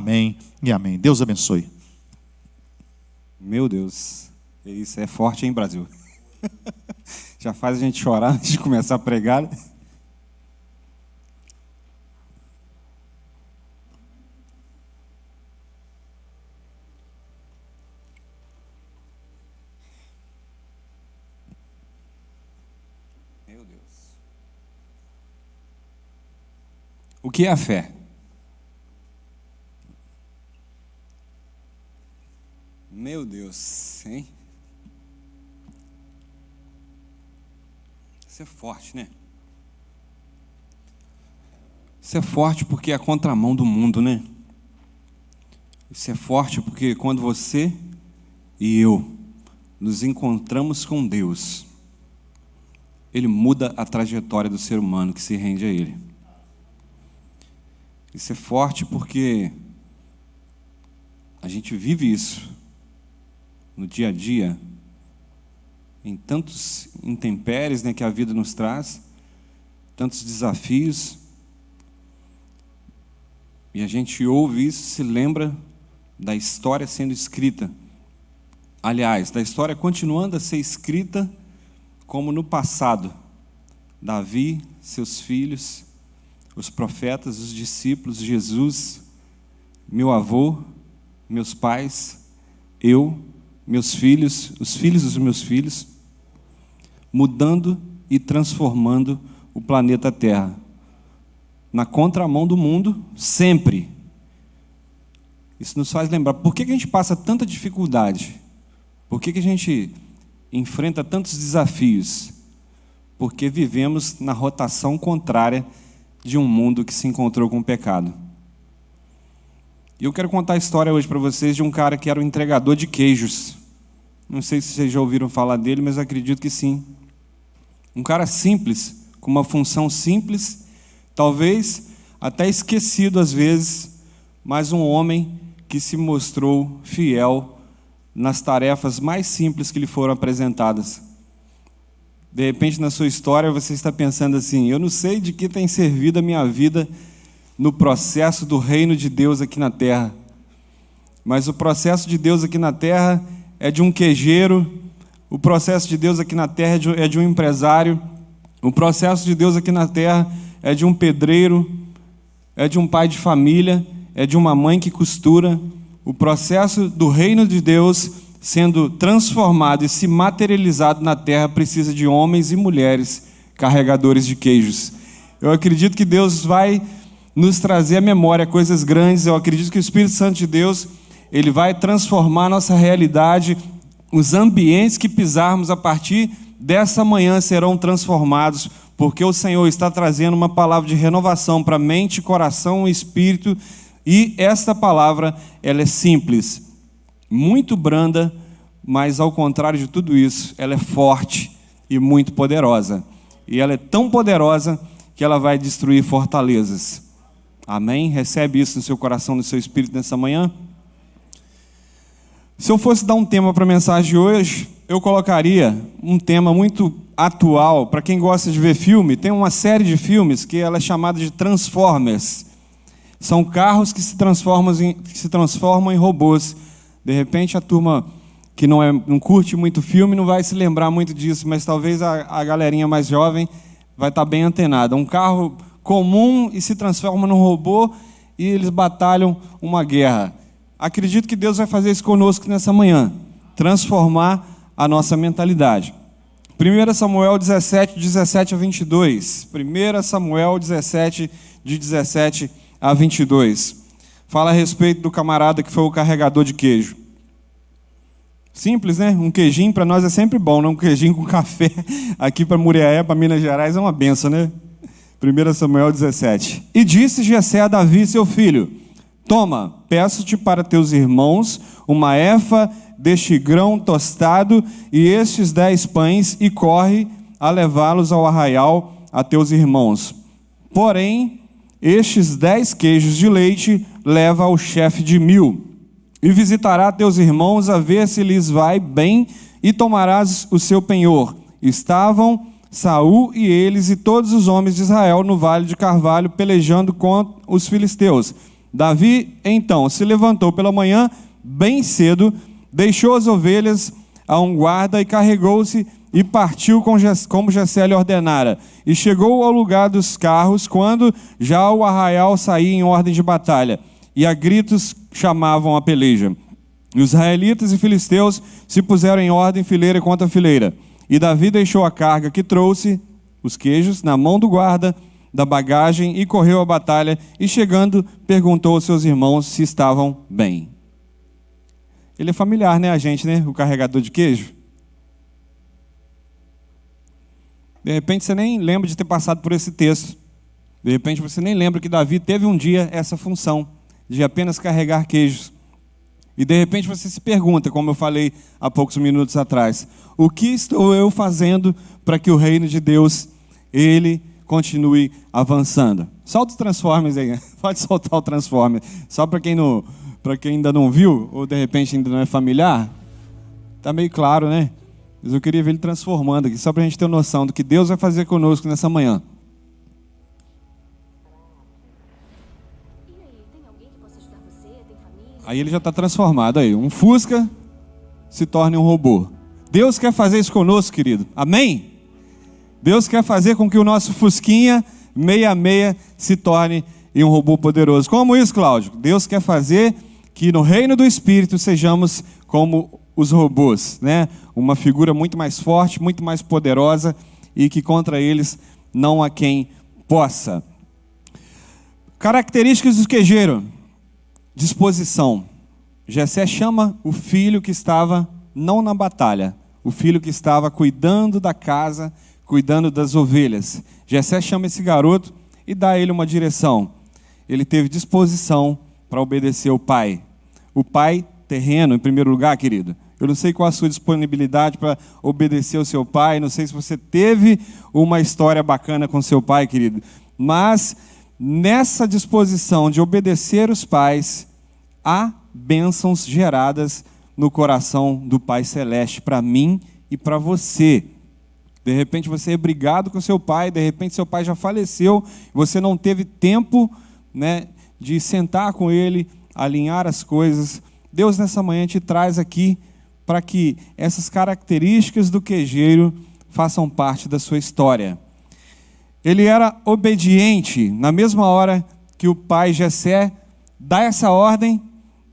Amém e amém. Deus abençoe. Meu Deus, isso é forte, hein, Brasil? Já faz a gente chorar antes de começar a pregar. Meu Deus. O que é a fé? Meu Deus, hein? Isso é forte, né? Isso é forte porque é a contramão do mundo, né? Isso é forte porque quando você e eu nos encontramos com Deus, Ele muda a trajetória do ser humano que se rende a Ele. Isso é forte porque a gente vive isso no dia a dia, em tantos intempéries, né, que a vida nos traz, tantos desafios, e a gente ouve isso, se lembra da história sendo escrita. Aliás, da história continuando a ser escrita como no passado. Davi, seus filhos, os profetas, os discípulos, Jesus, meu avô, meus pais, eu, meus filhos, os filhos dos meus filhos, mudando e transformando o planeta Terra. Na contramão do mundo, sempre. Isso nos faz lembrar, por que a gente passa tanta dificuldade? Por que a gente enfrenta tantos desafios? Porque vivemos na rotação contrária de um mundo que se encontrou com o pecado. E eu quero contar a história hoje para vocês de um cara que era um entregador de queijos. Não sei se vocês já ouviram falar dele, mas acredito que sim. Um cara simples, com uma função simples, talvez até esquecido às vezes, mas um homem que se mostrou fiel nas tarefas mais simples que lhe foram apresentadas. De repente, na sua história, você está pensando assim: eu não sei de que tem servido a minha vida no processo do reino de Deus aqui na terra. Mas o processo de Deus aqui na terra é de um queijeiro, o processo de Deus aqui na terra é de um empresário, o processo de Deus aqui na terra é de um pedreiro, é de um pai de família, é de uma mãe que costura. O processo do reino de Deus sendo transformado e se materializado na terra precisa de homens e mulheres carregadores de queijos. Eu acredito que Deus vai nos trazer à memória coisas grandes. Eu acredito que o Espírito Santo de Deus, Ele vai transformar a nossa realidade. Os ambientes que pisarmos a partir dessa manhã serão transformados, porque o Senhor está trazendo uma palavra de renovação para mente, coração e espírito. E esta palavra, ela é simples, muito branda, mas ao contrário de tudo isso, ela é forte e muito poderosa. E ela é tão poderosa que ela vai destruir fortalezas. Amém? Recebe isso no seu coração, no seu espírito nessa manhã? Se eu fosse dar um tema para a mensagem de hoje, eu colocaria um tema muito atual. Para quem gosta de ver filme, tem uma série de filmes que ela é chamada de Transformers. São carros que se transformam em robôs. De repente, a turma que não curte muito filme não vai se lembrar muito disso, mas talvez a galerinha mais jovem vai estar bem antenada. Um carro comum e se transforma num robô e eles batalham uma guerra. Acredito que Deus vai fazer isso conosco nessa manhã, transformar a nossa mentalidade. 1 Samuel 17, 17 a 22. 1 Samuel 17, de 17 a 22. Fala a respeito do camarada que foi o carregador de queijo. Simples, né? Um queijinho para nós é sempre bom, né? Um queijinho com café aqui para Muriaé, para Minas Gerais, é uma benção, né? 1 Samuel 17. E disse Jessé a Davi, seu filho: toma, peço-te para teus irmãos uma efa deste grão tostado e estes 10 pães, e corre a levá-los ao arraial a teus irmãos. Porém, estes 10 queijos de leite leva ao chefe de 1000, e visitará teus irmãos a ver se lhes vai bem, e tomarás o seu penhor. Estavam Saul e eles e todos os homens de Israel no vale de Carvalho, pelejando contra os filisteus. Davi, então, se levantou pela manhã, bem cedo, deixou as ovelhas a um guarda e carregou-se e partiu como Jessé lhe ordenara. E chegou ao lugar dos carros, quando já o arraial saía em ordem de batalha, e a gritos chamavam a peleja. E os israelitas e filisteus se puseram em ordem fileira contra fileira. E Davi deixou a carga que trouxe, os queijos, na mão do guarda da bagagem, e correu à batalha, e chegando, perguntou aos seus irmãos se estavam bem. Ele é familiar, né, a gente, né? O carregador de queijo. De repente você nem lembra de ter passado por esse texto. De repente você nem lembra que Davi teve um dia essa função de apenas carregar queijos. E de repente você se pergunta, como eu falei há poucos minutos atrás, o que estou eu fazendo para que o reino de Deus, ele continue avançando? Solta o Transformers aí, pode soltar o Transformers. Só para quem ainda não viu, ou de repente ainda não é familiar, está meio claro, né? Mas eu queria ver ele transformando aqui, só para a gente ter noção do que Deus vai fazer conosco nessa manhã. E aí, tem alguém que possa ajudar você? Tem família? Aí ele já está transformado aí. Um Fusca se torna um robô. Deus quer fazer isso conosco, querido. Amém? Deus quer fazer com que o nosso Fusquinha 66 se torne em um robô poderoso. Como isso, Cláudio? Deus quer fazer que no reino do Espírito sejamos como os robôs, né? Uma figura muito mais forte, muito mais poderosa, e que contra eles não há quem possa. Características do queijeiro: disposição. Jessé chama o filho que estava não na batalha, o filho que estava cuidando da casa, cuidando das ovelhas. Jessé chama esse garoto e dá a ele uma direção. Ele teve disposição para obedecer o pai. O pai terreno, em primeiro lugar, querido. Eu não sei qual a sua disponibilidade para obedecer ao seu pai, não sei se você teve uma história bacana com seu pai, querido, mas nessa disposição de obedecer os pais, há bênçãos geradas no coração do Pai Celeste para mim e para você. De repente você é brigado com seu pai, de repente seu pai já faleceu, você não teve tempo, né, de sentar com ele, alinhar as coisas. Deus nessa manhã te traz aqui para que essas características do queijeiro façam parte da sua história. Ele era obediente. Na mesma hora que o pai Jessé dá essa ordem,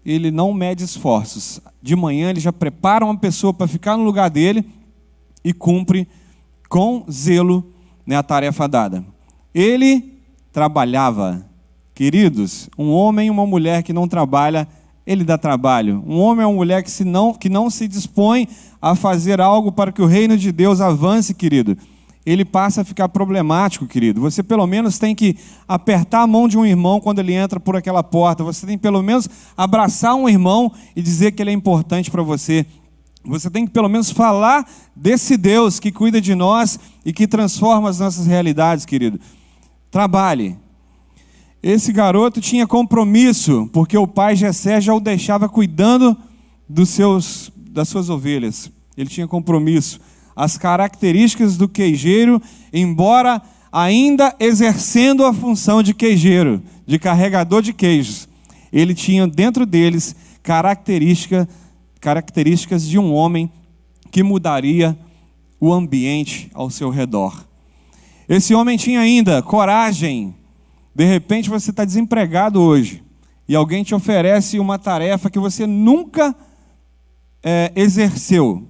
ele não mede esforços. De manhã ele já prepara uma pessoa para ficar no lugar dele e cumpre com zelo, né, a tarefa dada. Ele trabalhava. Queridos, um homem e uma mulher que não trabalha, ele dá trabalho. Um homem é uma mulher que não se dispõe a fazer algo para que o reino de Deus avance, querido, ele passa a ficar problemático, querido. Você pelo menos tem que apertar a mão de um irmão quando ele entra por aquela porta. Você tem que pelo menos abraçar um irmão e dizer que ele é importante para você. Você tem que pelo menos falar desse Deus que cuida de nós e que transforma as nossas realidades, querido. Trabalhe. Esse garoto tinha compromisso, porque o pai Jessé já o deixava cuidando das suas ovelhas. Ele tinha compromisso. As características do queijeiro, embora ainda exercendo a função de queijeiro, de carregador de queijos, ele tinha dentro deles características de um homem que mudaria o ambiente ao seu redor. Esse homem tinha ainda coragem. De repente você está desempregado hoje e alguém te oferece uma tarefa que você nunca exerceu.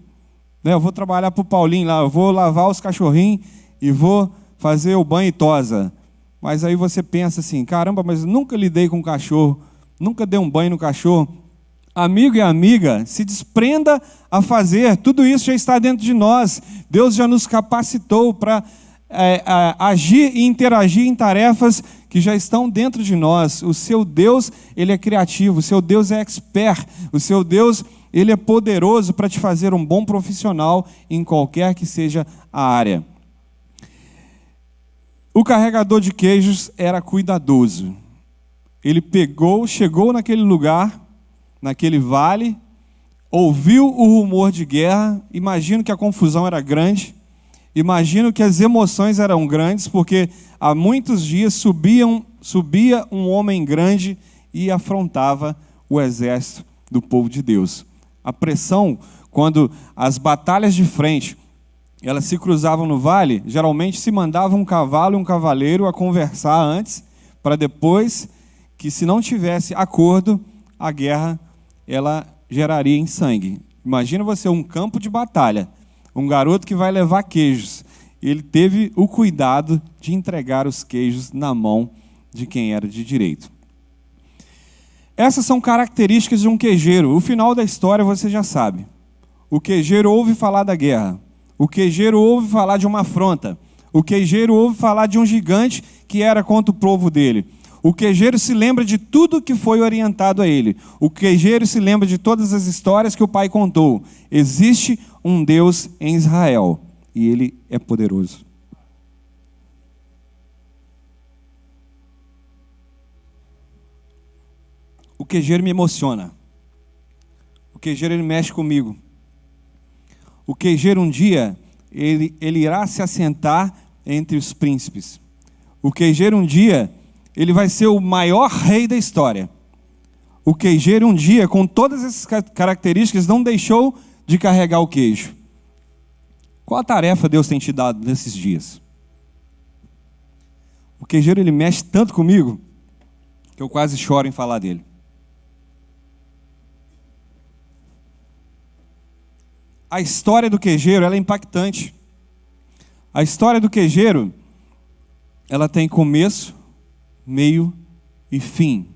Eu vou trabalhar para o Paulinho lá, eu vou lavar os cachorrinhos e vou fazer o banho e tosa. Mas aí você pensa assim, caramba, mas eu nunca lidei com cachorro, nunca dei um banho no cachorro. Amigo e amiga, se desprenda a fazer, tudo isso já está dentro de nós. Deus já nos capacitou para agir e interagir em tarefas que já estão dentro de nós. O seu Deus, ele é criativo, o seu Deus é expert, o seu Deus, ele é poderoso para te fazer um bom profissional em qualquer que seja a área. O carregador de queijos era cuidadoso. Ele chegou naquele lugar, naquele vale, ouviu o rumor de guerra, imagino que a confusão era grande, imagino que as emoções eram grandes, porque há muitos dias subia um homem grande e afrontava o exército do povo de Deus. A pressão, quando as batalhas de frente elas se cruzavam no vale, geralmente se mandava um cavalo e um cavaleiro a conversar antes, para depois que, se não tivesse acordo, a guerra ela geraria em sangue. Imagina você, um campo de batalha, um garoto que vai levar queijos. Ele teve o cuidado de entregar os queijos na mão de quem era de direito. Essas são características de um queijeiro. O final da história você já sabe. O queijeiro ouve falar da guerra. O queijeiro ouve falar de uma afronta. O queijeiro ouve falar de um gigante que era contra o povo dele. O queijeiro se lembra de tudo que foi orientado a ele. O queijeiro se lembra de todas as histórias que o pai contou. Existe um Deus em Israel e ele é poderoso. O queijeiro me emociona. O queijeiro ele mexe comigo. O queijeiro um dia, ele irá se assentar entre os príncipes. O queijeiro um dia, ele vai ser o maior rei da história. O queijeiro um dia, com todas essas características, não deixou de carregar o queijo. Qual a tarefa Deus tem te dado nesses dias? O queijeiro ele mexe tanto comigo, que eu quase choro em falar dele. A história do queijeiro ela é impactante. A história do queijeiro ela tem começo, meio e fim.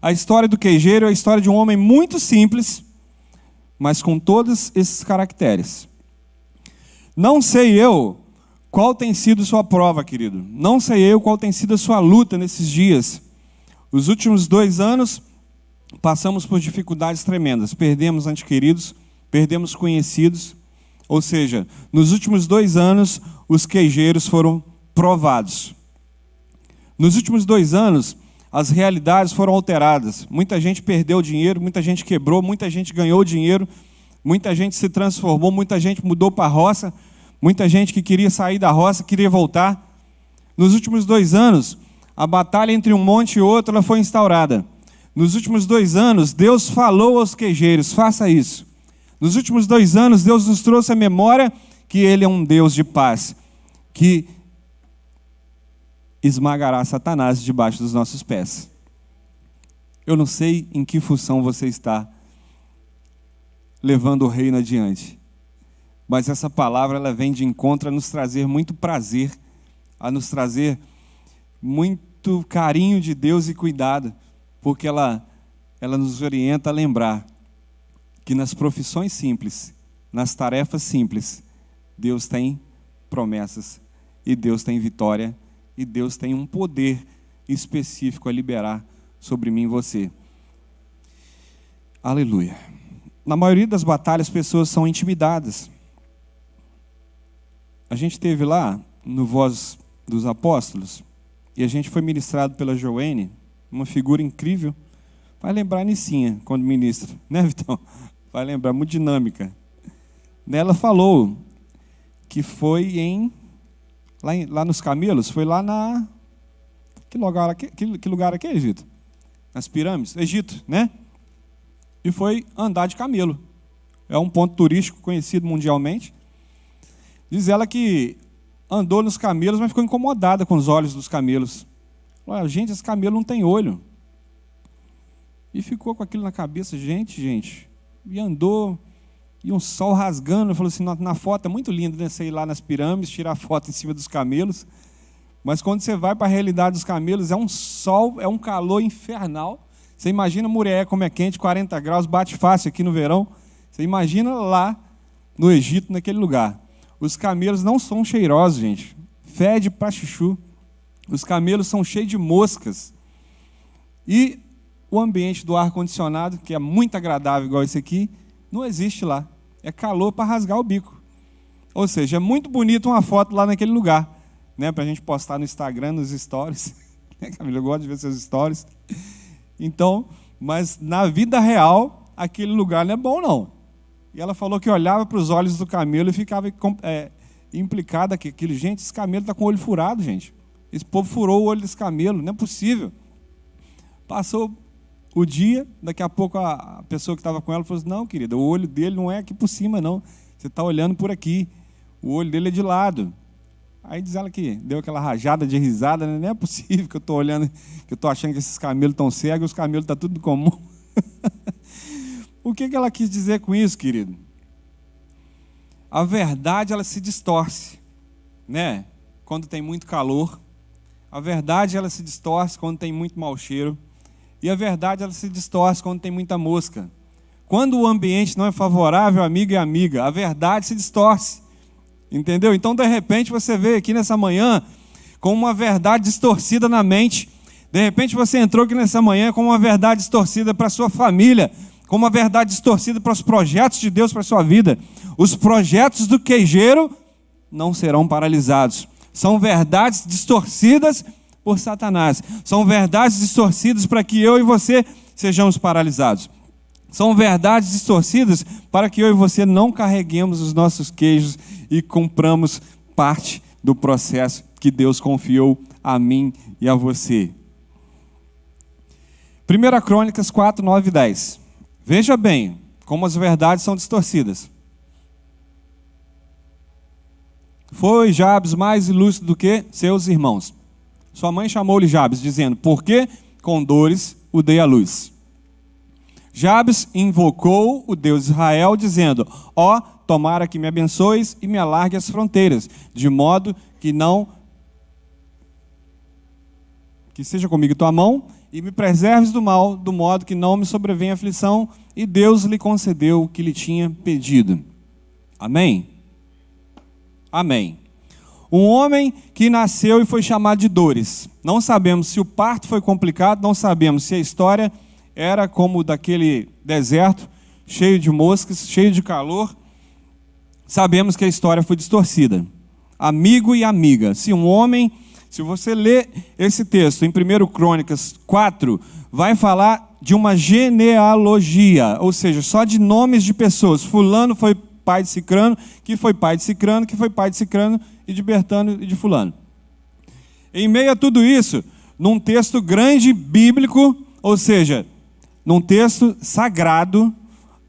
A história do queijeiro é a história de um homem muito simples, mas com todos esses caracteres. Não sei eu qual tem sido sua prova, querido. Não sei eu qual tem sido a sua luta nesses dias. Os últimos 2 anos passamos por dificuldades tremendas. Perdemos entes queridos, perdemos conhecidos. Ou seja, nos últimos 2 anos, os queijeiros foram provados. Nos últimos 2 anos, as realidades foram alteradas. Muita gente perdeu dinheiro, muita gente quebrou, muita gente ganhou dinheiro, muita gente se transformou, muita gente mudou para a roça, muita gente que queria sair da roça, queria voltar. Nos últimos 2 anos, a batalha entre um monte e outro ela foi instaurada. Nos últimos 2 anos, Deus falou aos queijeiros, faça isso. Nos últimos 2 anos, Deus nos trouxe a memória que Ele é um Deus de paz, que esmagará Satanás debaixo dos nossos pés. Eu não sei em que função você está levando o reino adiante, mas essa palavra ela vem de encontro a nos trazer muito prazer, a nos trazer muito carinho de Deus e cuidado, porque ela nos orienta a lembrar que nas profissões simples, nas tarefas simples, Deus tem promessas, e Deus tem vitória, e Deus tem um poder específico a liberar sobre mim e você. Aleluia. Na maioria das batalhas, pessoas são intimidadas. A gente esteve lá, no Voz dos Apóstolos, e a gente foi ministrado pela Joene, uma figura incrível. Vai lembrar Nicinha, quando ministra, né, Vitão? Vai lembrar, muito dinâmica. Ela falou que foi lá nos Camelos, foi lá na... Que lugar aquele, Egito? Nas pirâmides, Egito, né? E foi andar de camelo. É um ponto turístico conhecido mundialmente. Diz ela que andou nos camelos, mas ficou incomodada com os olhos dos camelos. Olha, gente, esse camelo não tem olho. E ficou com aquilo na cabeça, gente. E andou, e um sol rasgando. Falou assim, na foto é muito lindo, né? Você ir lá nas pirâmides, tirar foto em cima dos camelos. Mas quando você vai para a realidade dos camelos, é um sol, é um calor infernal. Você imagina Murié como é quente, 40 graus, bate fácil aqui no verão. Você imagina lá no Egito, naquele lugar. Os camelos não são cheirosos, gente. Fede pra chuchu. Os camelos são cheios de moscas. E o ambiente do ar-condicionado, que é muito agradável, igual esse aqui, não existe lá. É calor para rasgar o bico. Ou seja, é muito bonito uma foto lá naquele lugar, né, para a gente postar no Instagram, nos stories. Camila, eu gosto de ver seus stories. Então, mas na vida real, aquele lugar não é bom, não. E ela falou que olhava para os olhos do camelo e ficava implicada que aquilo, gente, esse camelo está com o olho furado, gente. Esse povo furou o olho desse camelo, não é possível. Passou o dia, daqui a pouco a pessoa que estava com ela falou assim, não, querida, o olho dele não é aqui por cima, não. Você está olhando por aqui. O olho dele é de lado. Aí diz ela que deu aquela rajada de risada, né? Não é possível que eu estou olhando, que eu estou achando que esses camelos estão cegos, os camelos estão tudo comum. O que ela quis dizer com isso, querido? A verdade, ela se distorce, né? Quando tem muito calor. A verdade, ela se distorce quando tem muito mau cheiro. E a verdade, ela se distorce quando tem muita mosca. Quando o ambiente não é favorável, amigo e amiga, a verdade se distorce. Entendeu? Então, de repente, você veio aqui nessa manhã com uma verdade distorcida na mente. De repente, você entrou aqui nessa manhã com uma verdade distorcida para a sua família, com uma verdade distorcida para os projetos de Deus para a sua vida. Os projetos do queijeiro não serão paralisados. São verdades distorcidas por Satanás. São verdades distorcidas para que eu e você sejamos paralisados. São verdades distorcidas para que eu e você não carreguemos os nossos queijos e cumpramos parte do processo que Deus confiou a mim e a você. 1 Crônicas 4, 9 e 10. Veja bem como as verdades são distorcidas. Foi Jabes mais ilustre do que seus irmãos. Sua mãe chamou-lhe Jabes, dizendo, porque com dores o dei à luz. Jabes invocou o Deus de Israel, dizendo, ó, tomara que me abençoes e me alargue as fronteiras, de modo que seja comigo tua mão, e me preserves do mal, do modo que não me sobrevenha aflição, e Deus lhe concedeu o que lhe tinha pedido. Amém? Amém. Um homem que nasceu e foi chamado de dores. Não sabemos se o parto foi complicado, não sabemos se a história era como daquele deserto, cheio de moscas, cheio de calor. Sabemos que a história foi distorcida. Amigo e amiga, se você ler esse texto em 1 Crônicas 4, vai falar de uma genealogia, ou seja, só de nomes de pessoas. Fulano foi pai de Cicrano, que foi pai de Cicrano, que foi pai de Cicrano, e de Bertano e de fulano. Em meio a tudo isso, num texto grande bíblico, ou seja, num texto sagrado,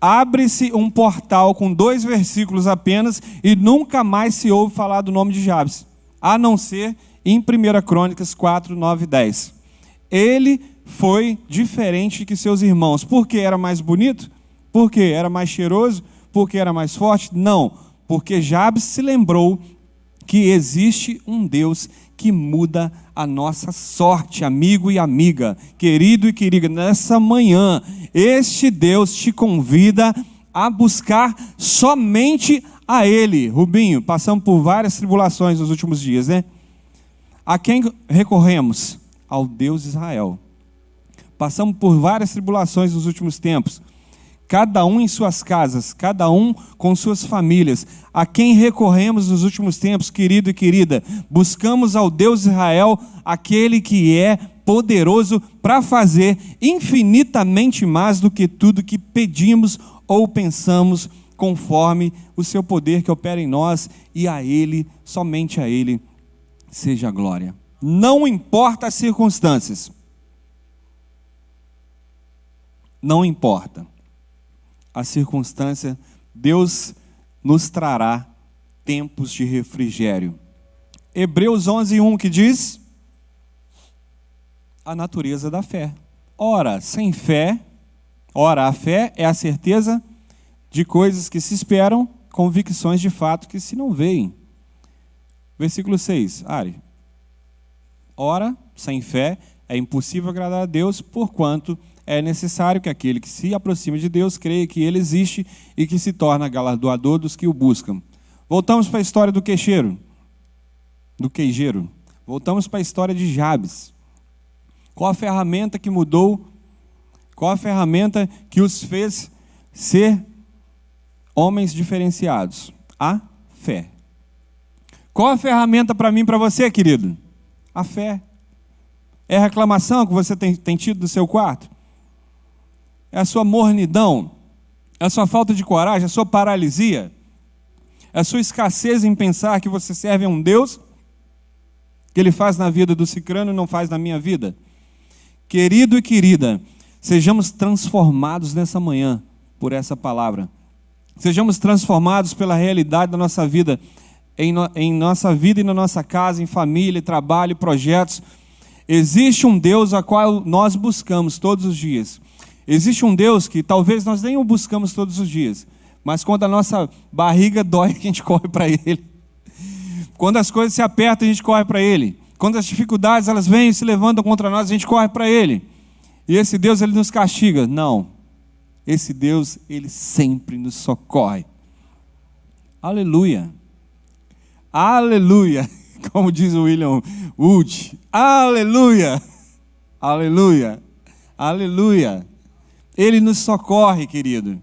abre-se um portal com 2 versículos apenas e nunca mais se ouve falar do nome de Jabes, a não ser em 1 Crônicas 4, 9 e 10. Ele foi diferente que seus irmãos. Porque era mais bonito? Porque era mais cheiroso? Porque era mais forte? Não, porque Jabes se lembrou que existe um Deus que muda a nossa sorte, amigo e amiga, querido e querida. Nessa manhã, este Deus te convida a buscar somente a Ele. Rubinho, passamos por várias tribulações nos últimos dias, né? A quem recorremos? Ao Deus de Israel. Passamos por várias tribulações nos últimos tempos. Cada um em suas casas, cada um com suas famílias. A quem recorremos nos últimos tempos, querido e querida? Buscamos ao Deus de Israel, aquele que é poderoso para fazer infinitamente mais do que tudo que pedimos ou pensamos, conforme o seu poder que opera em nós, e a Ele, somente a Ele, seja a glória. Não importa as circunstâncias. Não importa a circunstância, Deus nos trará tempos de refrigério. Hebreus 11:1 que diz a natureza da fé. Ora, a fé é a certeza de coisas que se esperam, convicções de fato que se não veem. Versículo 6, Ari. Ora, sem fé é impossível agradar a Deus, porquanto é necessário que aquele que se aproxima de Deus creia que Ele existe e que se torna galardoador dos que o buscam. Voltamos para a história do queijeiro. Voltamos para a história de Jabes. Qual a ferramenta que mudou? Qual a ferramenta que os fez ser homens diferenciados? A fé. Qual a ferramenta para mim e para você, querido? A fé. É a reclamação que você tem tido no seu quarto? É a sua mornidão? É a sua falta de coragem? É a sua paralisia? É a sua escassez em pensar que você serve a um Deus que Ele faz na vida do cicrano e não faz na minha vida? Querido e querida, sejamos transformados nessa manhã por essa palavra. Sejamos transformados pela realidade da nossa vida, em nossa vida e na nossa casa, em família, trabalho, projetos. Existe um Deus a qual nós buscamos todos os dias. Existe um Deus que talvez nós nem o buscamos todos os dias, mas quando a nossa barriga dói, a gente corre para Ele. Quando as coisas se apertam, a gente corre para Ele. Quando as dificuldades elas vêm e se levantam contra nós, a gente corre para Ele. E esse Deus, Ele nos castiga? Não. Esse Deus, Ele sempre nos socorre. Aleluia. Aleluia. Como diz o William Wood. Aleluia. Aleluia. Aleluia. Ele nos socorre, querido.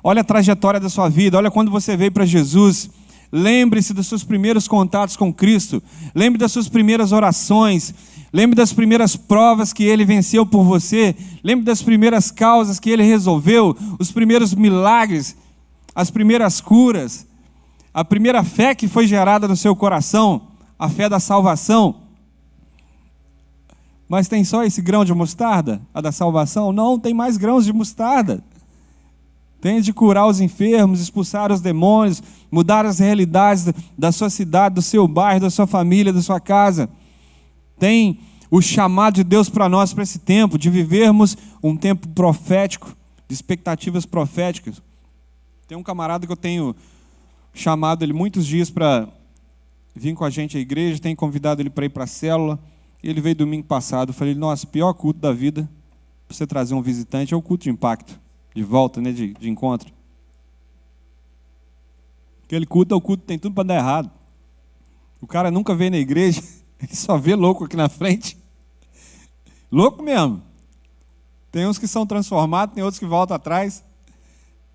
Olha a trajetória da sua vida. Olha quando você veio para Jesus. Lembre-se dos seus primeiros contatos com Cristo. Lembre das suas primeiras orações. Lembre das primeiras provas que Ele venceu por você. Lembre das primeiras causas que Ele resolveu. Os primeiros milagres. As primeiras curas. A primeira fé que foi gerada no seu coração. A fé da salvação. Mas tem só esse grão de mostarda? A da salvação? Não, tem mais grãos de mostarda. Tem de curar os enfermos, expulsar os demônios, mudar as realidades da sua cidade, do seu bairro, da sua família, da sua casa. Tem o chamado de Deus para nós, para esse tempo, de vivermos um tempo profético, de expectativas proféticas. Tem um camarada que eu tenho chamado ele muitos dias para vir com a gente à igreja, tenho convidado ele para ir para a célula. Ele veio domingo passado, eu falei, nossa, pior culto da vida, para você trazer um visitante, é o culto de impacto. De volta, né, de encontro. Aquele culto é o culto que tem tudo para dar errado. O cara nunca veio na igreja, ele só vê louco aqui na frente. Louco mesmo. Tem uns que são transformados, tem outros que voltam atrás.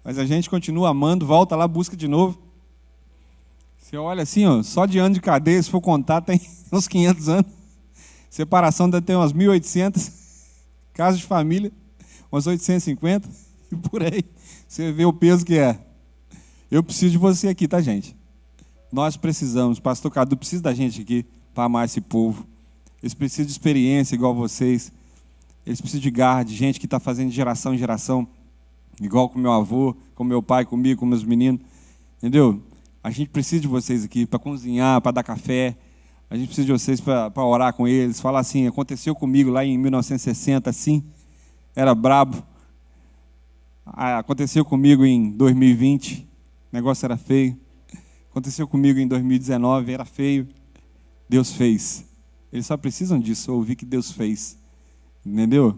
Mas a gente continua amando, volta lá, busca de novo. Você olha assim, ó, só de ano de cadeia, se for contar, tem uns 500 anos. Separação deve ter umas 1.800. Casa de família, umas 850. E por aí, você vê o peso que é. Eu preciso de você aqui, tá, gente? Nós precisamos, pastor Cadu precisa da gente aqui para amar esse povo. Eles precisam de experiência igual vocês. Eles precisam de garra, de gente que está fazendo de geração em geração, igual com meu avô, com meu pai, comigo, com meus meninos. Entendeu? A gente precisa de vocês aqui para cozinhar, para dar café. A gente precisa de vocês para orar com eles, falar assim, aconteceu comigo lá em 1960, assim, era brabo. Aconteceu comigo em 2020, o negócio era feio. Aconteceu comigo em 2019, era feio. Deus fez. Eles só precisam disso, ouvir que Deus fez. Entendeu?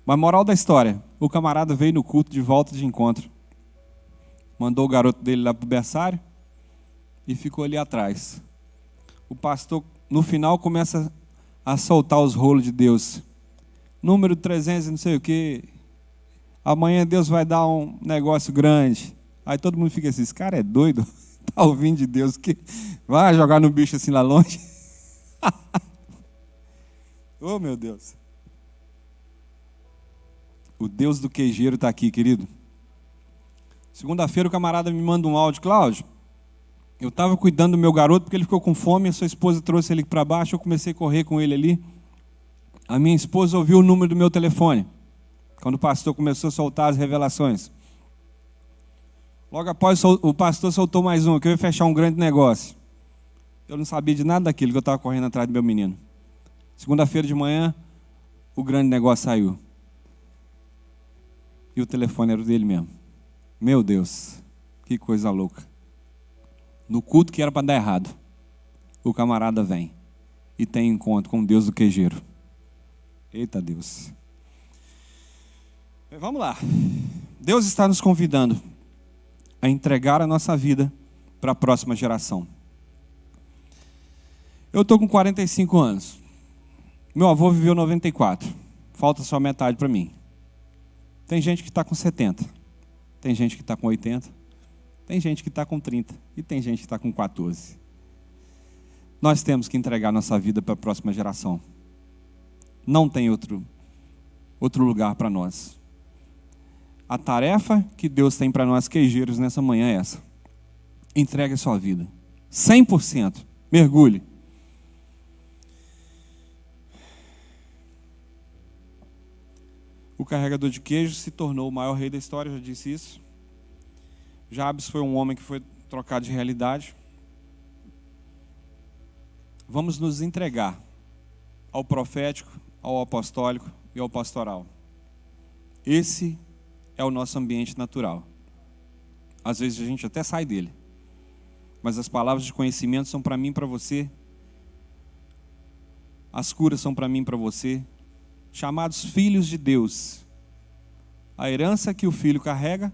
Mas moral da história, o camarada veio no culto de volta de encontro. Mandou o garoto dele lá para o berçário e ficou ali atrás. O pastor, no final, começa a soltar os rolos de Deus. Número 300 e não sei o quê. Amanhã Deus vai dar um negócio grande. Aí todo mundo fica assim, esse cara é doido? Está ouvindo de Deus? Que vai jogar no bicho assim lá longe? Oh, meu Deus. O Deus do queijeiro está aqui, querido. Segunda-feira o camarada me manda um áudio. Cláudio, eu estava cuidando do meu garoto porque ele ficou com fome, a sua esposa trouxe ele para baixo, eu comecei a correr com ele ali. A minha esposa ouviu o número do meu telefone, quando o pastor começou a soltar as revelações. Logo após, o pastor soltou mais um, que eu ia fechar um grande negócio. Eu não sabia de nada daquilo que eu estava correndo atrás do meu menino. Segunda-feira de manhã, o grande negócio saiu. E o telefone era o dele mesmo. Meu Deus, que coisa louca. No culto que era para dar errado, o camarada vem e tem encontro com o Deus do queijeiro. Eita Deus. Vamos lá. Deus está nos convidando a entregar a nossa vida para a próxima geração. Eu estou com 45 anos. Meu avô viveu 94. Falta só metade para mim. Tem gente que está com 70. Tem gente que está com 80. Tem gente que está com 30. E tem gente que está com 14. Nós temos que entregar nossa vida para a próxima geração. Não tem outro lugar para nós. A tarefa que Deus tem para nós queijeiros nessa manhã é essa. Entregue a sua vida. 100%. Mergulhe. O carregador de queijo se tornou o maior rei da história, já disse isso. Jabes foi um homem que foi trocado de realidade. Vamos nos entregar ao profético, ao apostólico e ao pastoral. Esse é o nosso ambiente natural. Às vezes a gente até sai dele. Mas as palavras de conhecimento são para mim e para você. As curas são para mim e para você. Chamados filhos de Deus. A herança que o filho carrega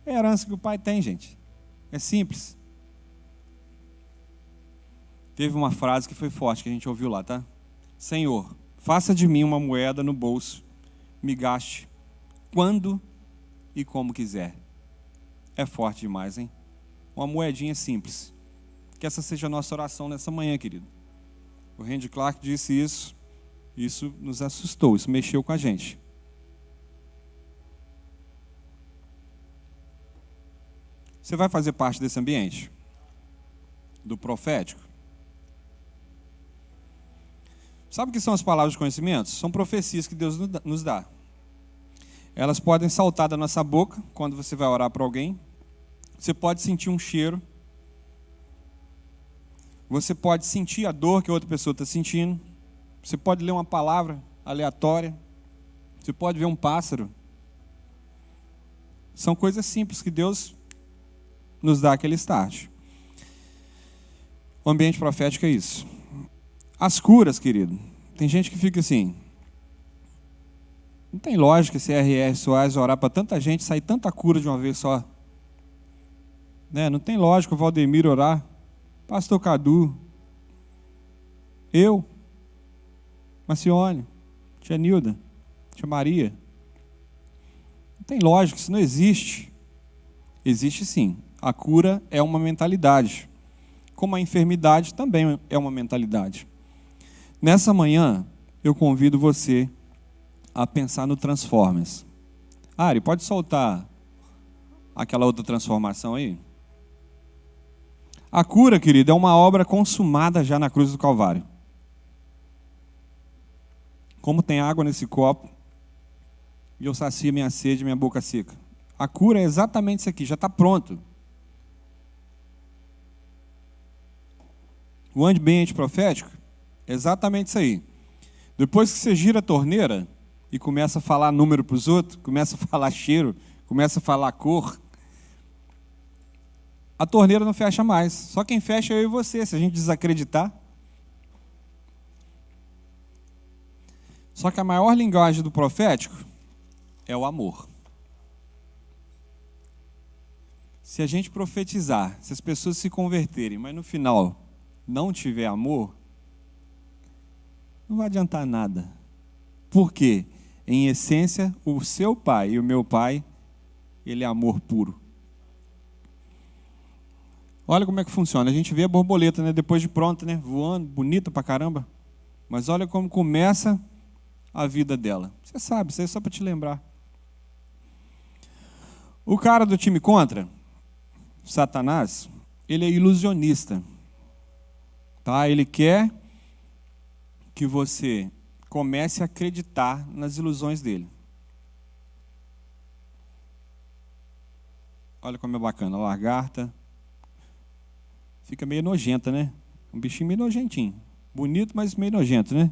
é a herança que o pai tem, gente. É simples. Teve uma frase que foi forte, que a gente ouviu lá, tá? Senhor, faça de mim uma moeda no bolso, me gaste quando e como quiser. É forte demais, hein? Uma moedinha simples. Que essa seja a nossa oração nessa manhã, querido. O Randy Clark disse isso. Isso nos assustou, isso mexeu com a gente. Você vai fazer parte desse ambiente? Do profético? Sabe o que são as palavras de conhecimento? São profecias que Deus nos dá. Elas podem saltar da nossa boca quando você vai orar para alguém. Você pode sentir um cheiro. Você pode sentir a dor que a outra pessoa está sentindo. Você pode ler uma palavra aleatória. Você pode ver um pássaro. São coisas simples que Deus nos dá aquele start. O ambiente profético é isso. As curas, querido. Tem gente que fica assim. Não tem lógica esse R.R. Soares orar para tanta gente, sair tanta cura de uma vez só. Né? Não tem lógica o Valdemir orar. Pastor Cadu. Eu. Marcione, tia Nilda, tia Maria. Não tem lógica, isso não existe. Existe sim. A cura é uma mentalidade. Como a enfermidade também é uma mentalidade. Nessa manhã, eu convido você a pensar no Transformers. Ari, pode soltar aquela outra transformação aí? A cura, querido, é uma obra consumada já na cruz do Calvário. Como tem água nesse copo, e eu sacio minha sede, minha boca seca. A cura é exatamente isso aqui, já está pronto. O ambiente profético é exatamente isso aí. Depois que você gira a torneira e começa a falar número para os outros, começa a falar cheiro, começa a falar cor, a torneira não fecha mais. Só quem fecha é eu e você, se a gente desacreditar. Só que a maior linguagem do profético é o amor. Se a gente profetizar, se as pessoas se converterem, mas no final não tiver amor, não vai adiantar nada. Por quê? Em essência, o seu pai e o meu pai, ele é amor puro. Olha como é que funciona. A gente vê a borboleta, né? Depois de pronta, né? Voando, bonita pra caramba. Mas olha como começa a vida dela. Você sabe, isso é só para te lembrar. O cara do time contra, Satanás, ele é ilusionista. Tá? Ele quer que você comece a acreditar nas ilusões dele. Olha como é bacana, a lagarta. Fica meio nojenta, né? Um bichinho meio nojentinho. Bonito, mas meio nojento, né?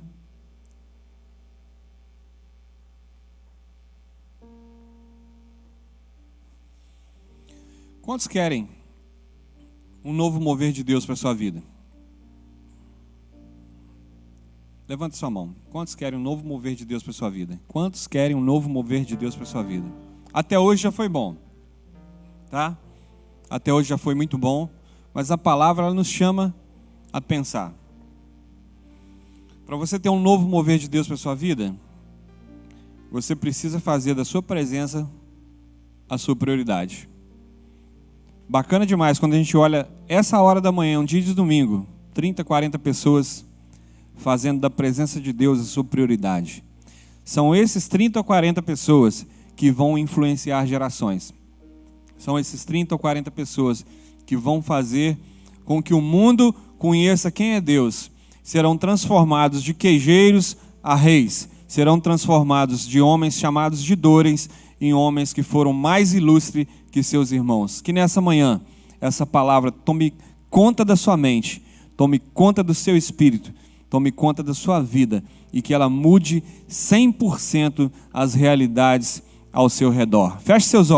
Quantos querem um novo mover de Deus para a sua vida? Levante sua mão. Quantos querem um novo mover de Deus para a sua vida? Quantos querem um novo mover de Deus para a sua vida? Até hoje já foi bom. Tá? Até hoje já foi muito bom. Mas a palavra ela nos chama a pensar. Para você ter um novo mover de Deus para a sua vida, você precisa fazer da sua presença a sua prioridade. Bacana demais quando a gente olha essa hora da manhã, um dia de domingo, 30, 40 pessoas fazendo da presença de Deus a sua prioridade. São esses 30 ou 40 pessoas que vão influenciar gerações. São esses 30 ou 40 pessoas que vão fazer com que o mundo conheça quem é Deus. Serão transformados de queijeiros a reis. serão transformados de homens chamados de dores em homens que foram mais ilustres que seus irmãos. Que nessa manhã essa palavra tome conta da sua mente, tome conta do seu espírito, tome conta da sua vida e que ela mude 100% as realidades ao seu redor. Feche seus olhos.